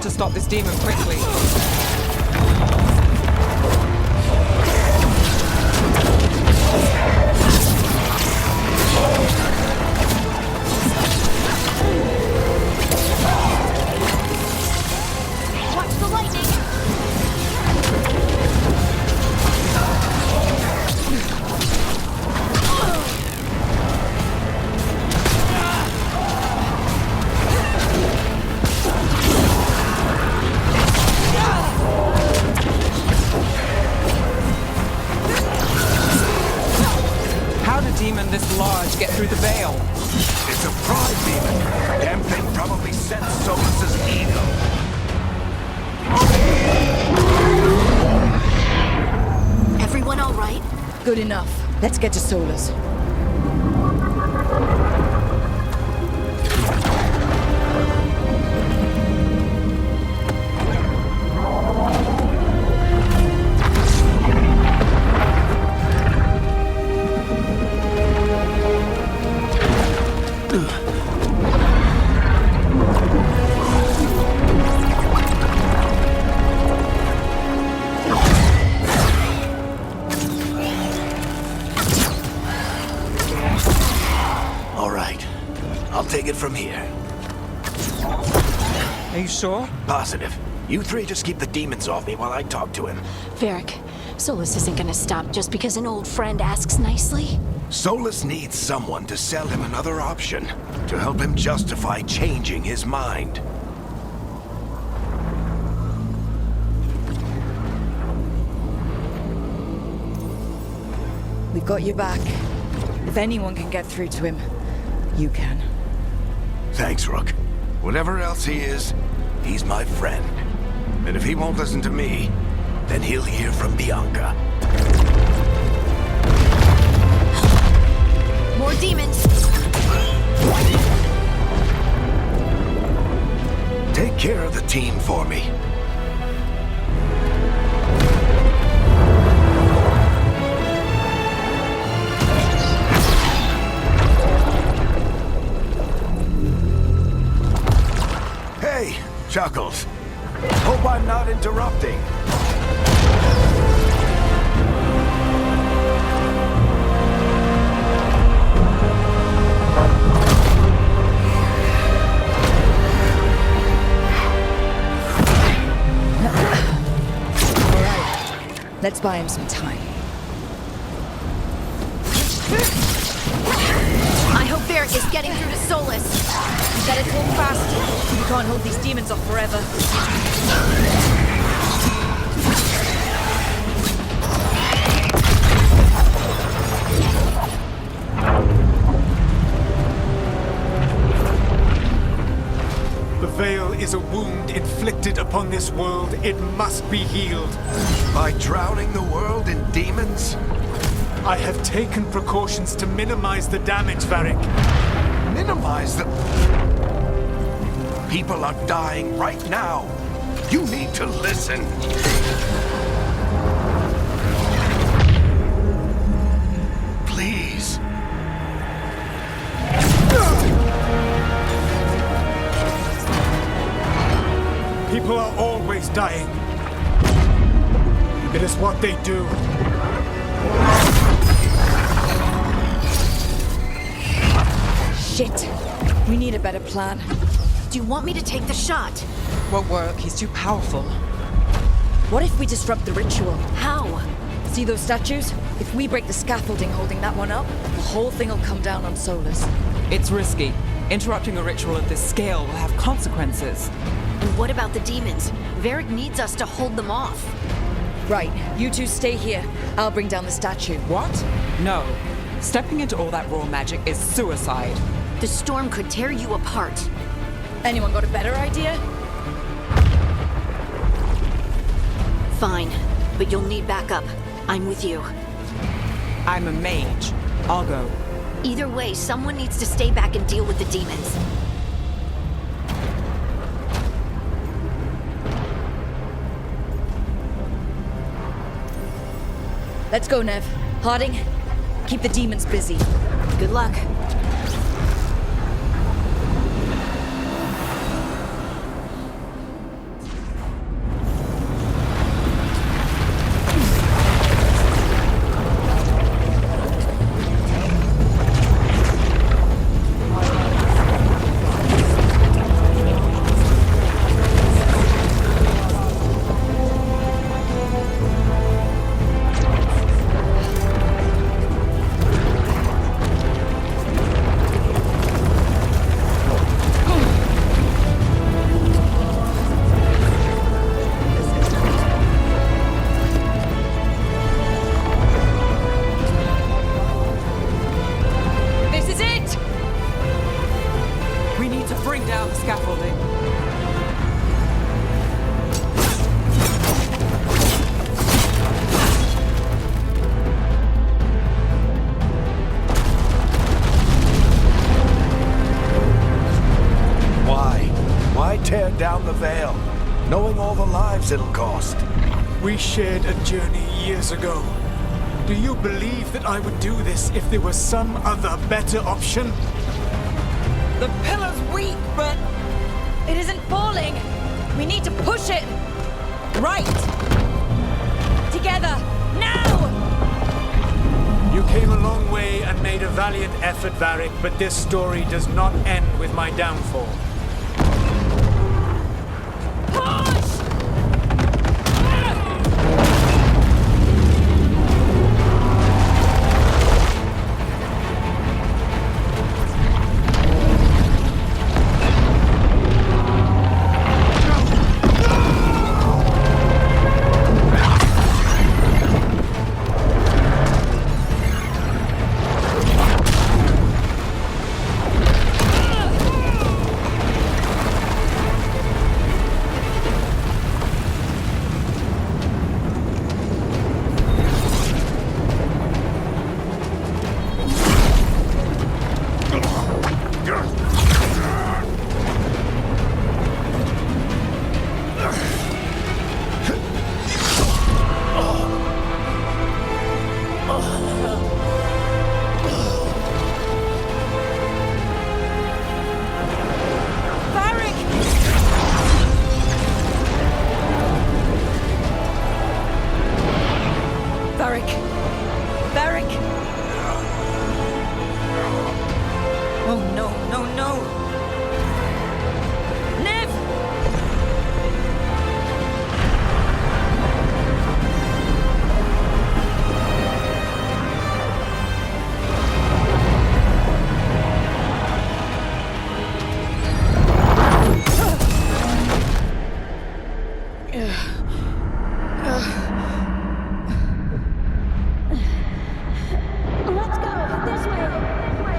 To stop this demon quickly. Watch the lightning! Demon this large get through the veil? It's a pride demon. Damn thing probably sensed Solus's ego. Everyone all right? Good enough. Let's get to Solus. Take it from here. Are you sure? Positive. You three just keep the demons off me while I talk to him. Varric, Solus isn't gonna stop just because an old friend asks nicely. Solus needs someone to sell him another option, to help him justify changing his mind. We've got your back. If anyone can get through to him, you can. Thanks, Rook. Whatever else he is, he's my friend. And if he won't listen to me, then he'll hear from Bianca. More demons! Take care of the team for me. Chuckles. Hope I'm not interrupting. All right. Let's buy him some time. I hope Varric is getting through to Solus. Better hold fast. You can't hold these demons off forever. The Veil is a wound inflicted upon this world. It must be healed. By drowning the world in demons? I have taken precautions to minimize the damage, Varric. Minimize the... People are dying right now. You need to listen. Please. People are always dying. It is what they do. Shit. We need a better plan. Do you want me to take the shot? Won't work, he's too powerful. What if we disrupt the ritual? How? See those statues? If we break the scaffolding holding that one up, the whole thing will come down on Solus. It's risky. Interrupting a ritual of this scale will have consequences. And what about the demons? Varric needs us to hold them off. Right, you two stay here. I'll bring down the statue. What? No. Stepping into all that raw magic is suicide. The storm could tear you apart. Anyone got a better idea? Fine, but you'll need backup. I'm with you. I'm a mage. I'll go. Either way, someone needs to stay back and deal with the demons. Let's go, Nev. Harding, keep the demons busy. Good luck. Tear down the Veil, knowing all the lives it'll cost. We shared a journey years ago. Do you believe that I would do this if there was some other better option? The pillar's weak, but... It isn't falling. We need to push it. Right! Together, now! You came a long way and made a valiant effort, Varric, but this story does not end with my downfall. Varric! Oh no, no, no! Nev! Let's go! This way! This way!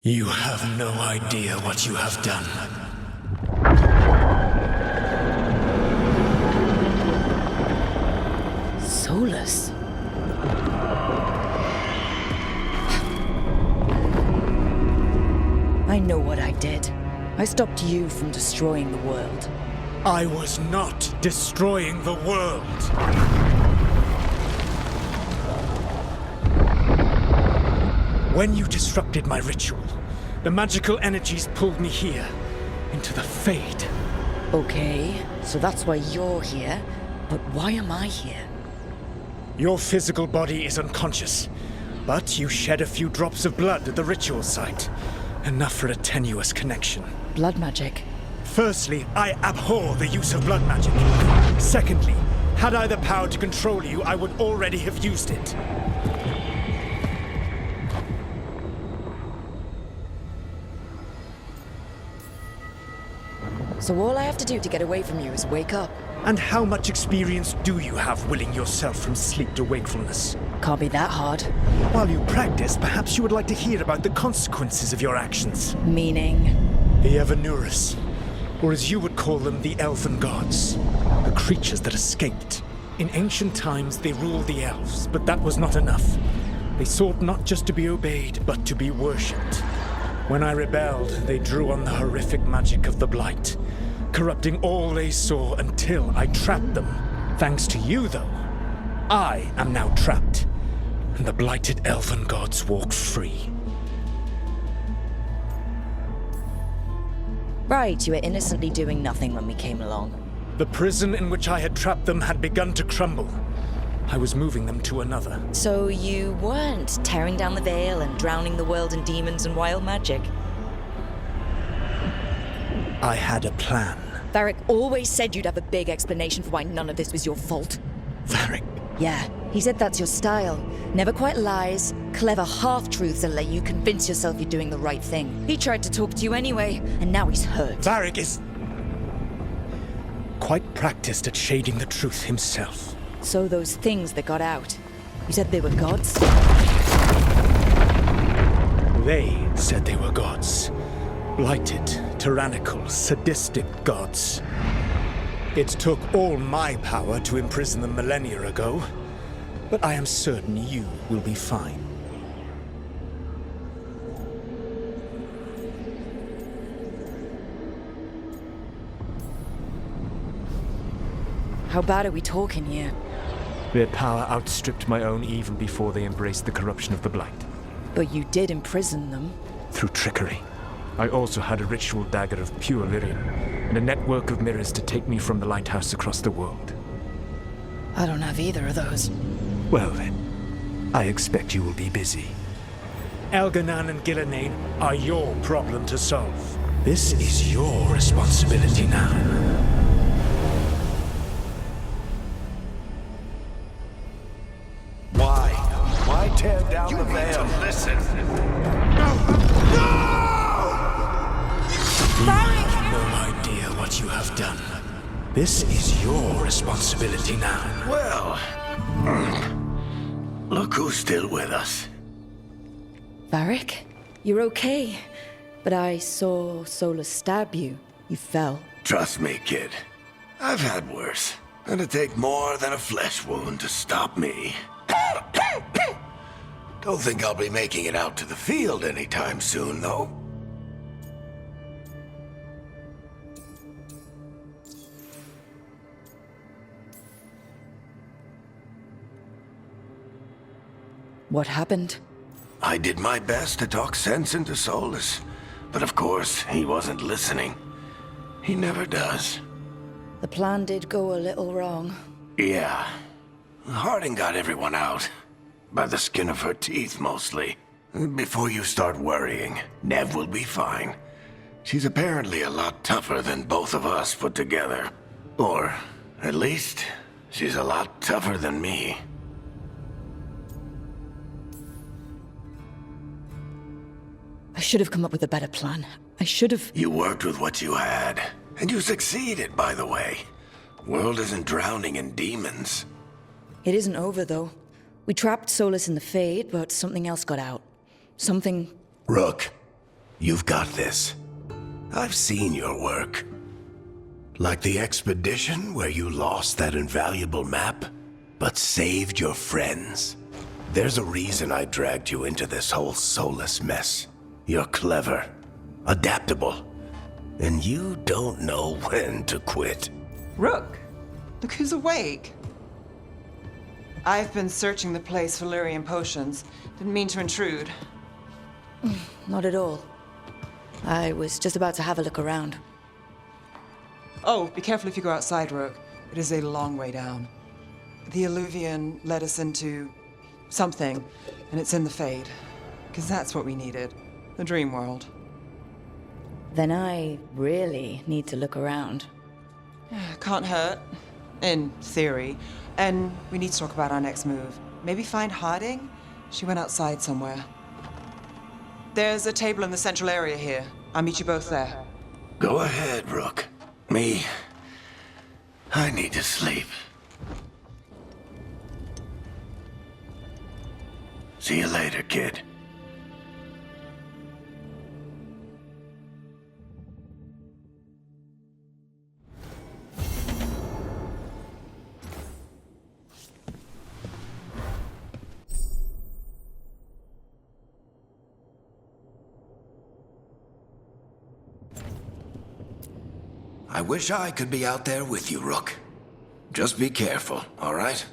You have no idea what you have done. Solus. I I stopped you from destroying the world. I was not destroying the world. When you disrupted my ritual, the magical energies pulled me here, into the Fade. Okay, so that's why you're here. But why am I here? Your physical body is unconscious, but you shed a few drops of blood at the ritual site. Enough for a tenuous connection. Blood magic. Firstly, I abhor the use of blood magic. Secondly, had I the power to control you, I would already have used it. So all I have to do to get away from you is wake up. And how much experience do you have willing yourself from sleep to wakefulness? Can't be that hard. While you practice, perhaps you would like to hear about the consequences of your actions. Meaning? The Evanurus, or as you would call them, the Elven Gods. The creatures that escaped. In ancient times, they ruled the elves, but that was not enough. They sought not just to be obeyed, but to be worshipped. When I rebelled, they drew on the horrific magic of the Blight, corrupting all they saw until I trapped them. Thanks to you, though, I am now trapped, and the blighted Elven Gods walk free. Right, you were innocently doing nothing when we came along. The prison in which I had trapped them had begun to crumble. I was moving them to another. So you weren't tearing down the veil and drowning the world in demons and wild magic? I had a plan. Varric always said you'd have a big explanation for why none of this was your fault. Varric. Yeah, he said that's your style. Never quite lies, clever half-truths that let you convince yourself you're doing the right thing. He tried to talk to you anyway, and now he's hurt. Varric is quite practiced at shading the truth himself. So those things that got out, you said they were gods? They said they were gods. Blighted, tyrannical, sadistic gods. It took all my power to imprison them millennia ago, but I am certain you will be fine. How bad are we talking here? Their power outstripped my own even before they embraced the corruption of the Blight. But you did imprison them. Through trickery. I also had a ritual dagger of pure lyrium, and a network of mirrors to take me from the lighthouse across the world. I don't have either of those. Well then, I expect you will be busy. Elganan and Gillenane are your problem to solve. This is your responsibility now. Why tear down the veil? Listen. No idea what you have done. This is your responsibility now. Well, look who's still with us. Varric, you're okay. But I saw Solus stab you. You fell. Trust me, kid. I've had worse. It'd take more than a flesh wound to stop me. Don't think I'll be making it out to the field anytime soon, though. What happened? I did my best to talk sense into Solus, but of course, he wasn't listening. He never does. The plan did go a little wrong. Yeah. Harding got everyone out. By the skin of her teeth, mostly. Before you start worrying, Nev will be fine. She's apparently a lot tougher than both of us put together. Or, at least, she's a lot tougher than me. I should have come up with a better plan. I should have... You worked with what you had. And you succeeded, by the way. World isn't drowning in demons. It isn't over, though. We trapped Solus in the Fade, but something else got out. Something... Rook, you've got this. I've seen your work. Like the expedition where you lost that invaluable map, but saved your friends. There's a reason I dragged you into this whole Solus mess. You're clever, adaptable, and you don't know when to quit. Rook, look who's awake. I've been searching the place for Lyrian potions. Didn't mean to intrude. Not at all. I was just about to have a look around. Oh, be careful if you go outside, Rook. It is a long way down. The Illuvian led us into something, and it's in the Fade. Because that's what we needed. The dream world. Then I really need to look around. Can't hurt. In theory. And we need to talk about our next move. Maybe find Harding? She went outside somewhere. There's a table in the central area here. I'll meet you both there. Go ahead, Rook. Me, I need to sleep. See you later, kid. I wish I could be out there with you, Rook. Just be careful, all right?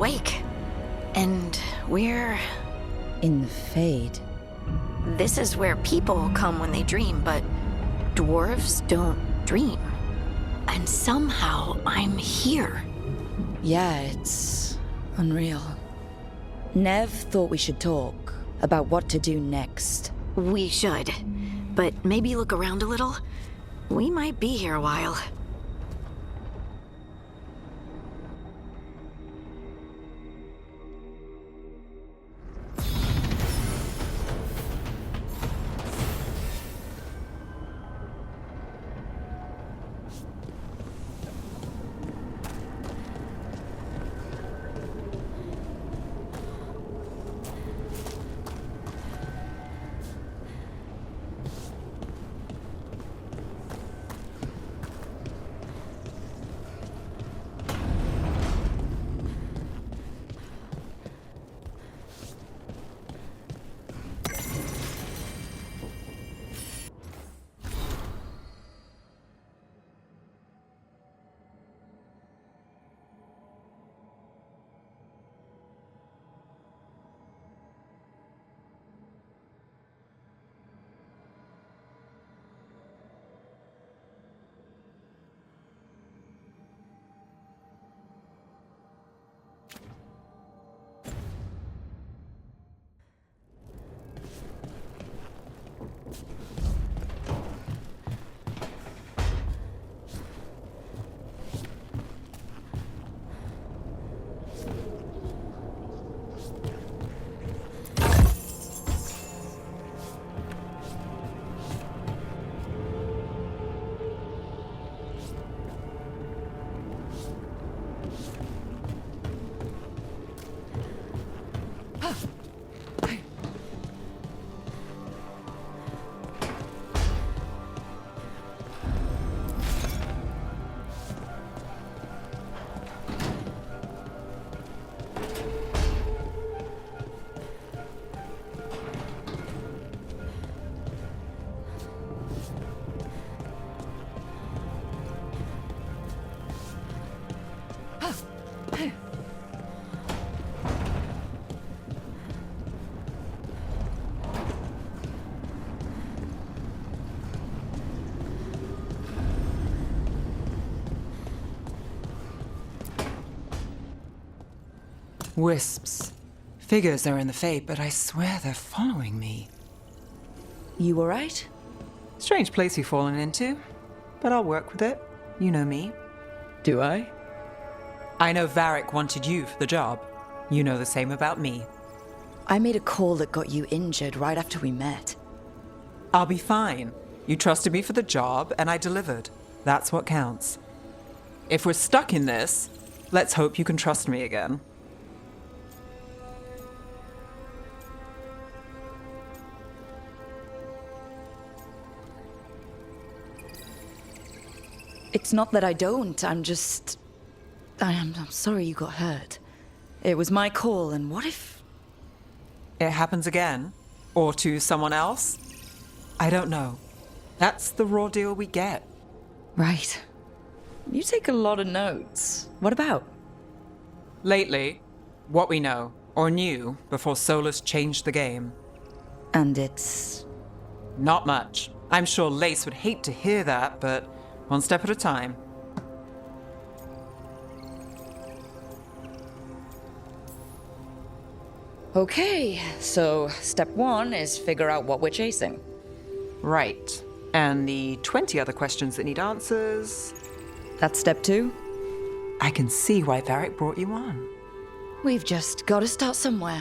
awake. And we're... In the Fade. This is where people come when they dream, but dwarves don't dream. And somehow I'm here. Yeah, it's unreal. Nev thought we should talk about what to do next. We should. But maybe look around a little. We might be here a while. Wisps. Figures are in the Fade, but I swear they're following me. You alright? Strange place you've fallen into, but I'll work with it. You know me. Do I? I know Varric wanted you for the job. You know the same about me. I made a call that got you injured right after we met. I'll be fine. You trusted me for the job, and I delivered. That's what counts. If we're stuck in this, let's hope you can trust me again. It's not that I don't, I'm sorry you got hurt. It was my call, and what if... It happens again? Or to someone else? I don't know. That's the raw deal we get. Right. You take a lot of notes. What about? Lately, what we know, or knew, before Solus changed the game. And it's... Not much. I'm sure Lace would hate to hear that, but one step at a time. Okay, so step one is figure out what we're chasing. Right. And the 20 other questions that need answers... That's step two? I can see why Varric brought you on. We've just got to start somewhere.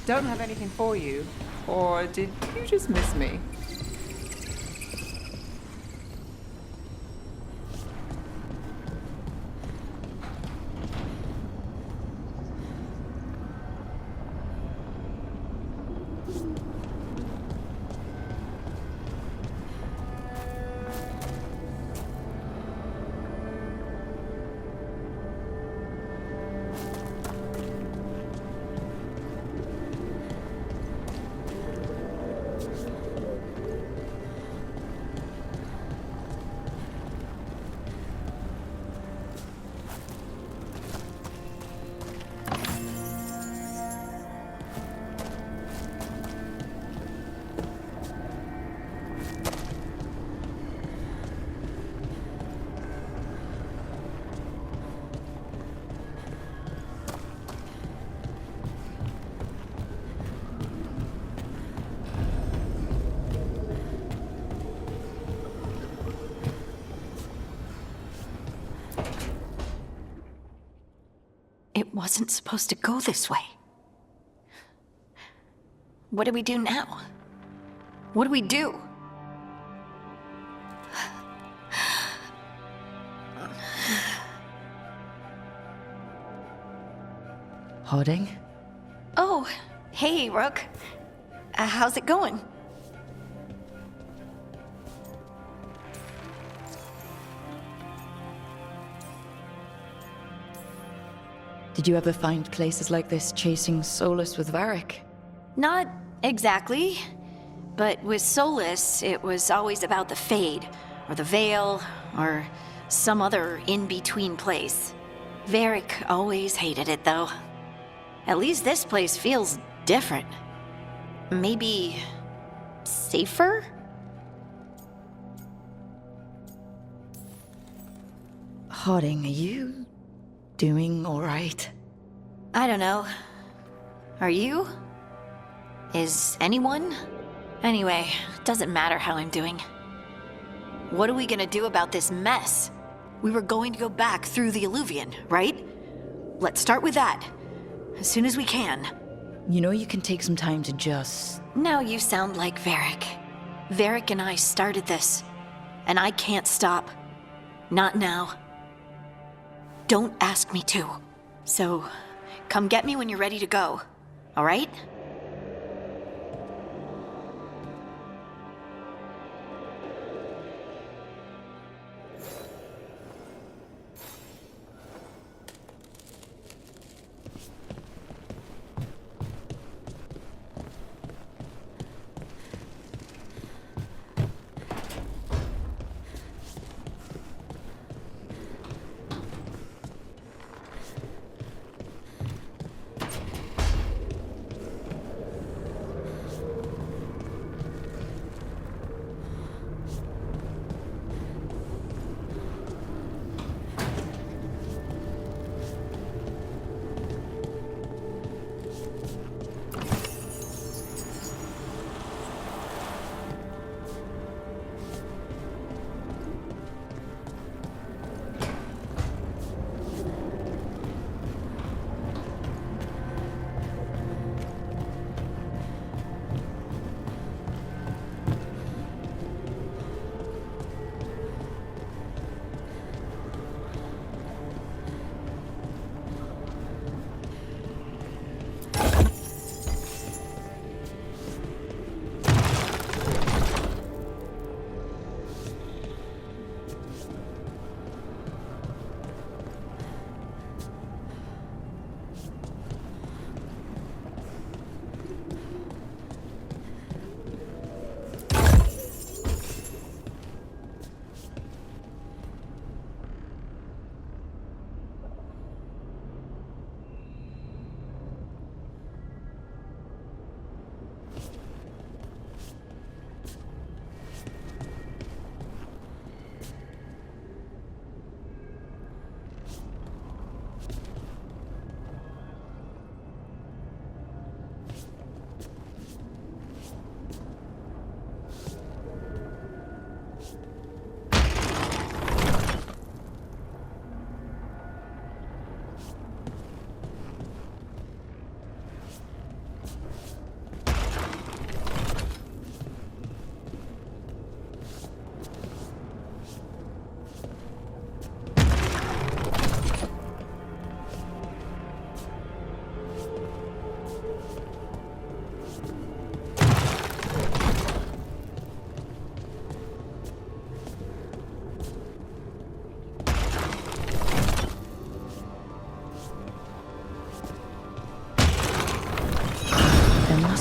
Don't have anything for you. Or did you just miss me? It wasn't supposed to go this way. What do we do now? What do we do? Harding? Oh, hey, Rook. How's it going? Did you ever find places like this chasing Solus with Varric? Not exactly. But with Solus, it was always about the Fade, or the Veil, or some other in-between place. Varric always hated it, though. At least this place feels different. Maybe safer? Harding, are you doing all right? I don't know. Are you? Is anyone? Anyway, doesn't matter how I'm doing. What are we gonna do about this mess? We were going to go back through the Alluvion, right? Let's start with that. As soon as we can. You know you can take some time to just... Now you sound like Varric. Varric and I started this. And I can't stop. Not now. Don't ask me to. So, come get me when you're ready to go. All right?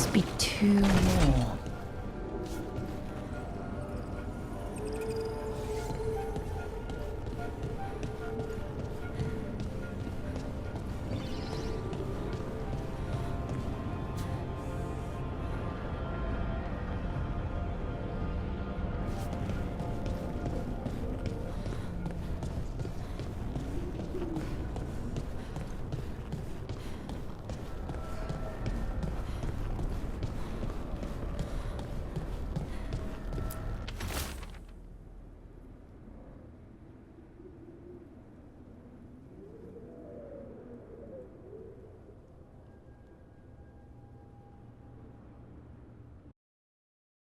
must be two more.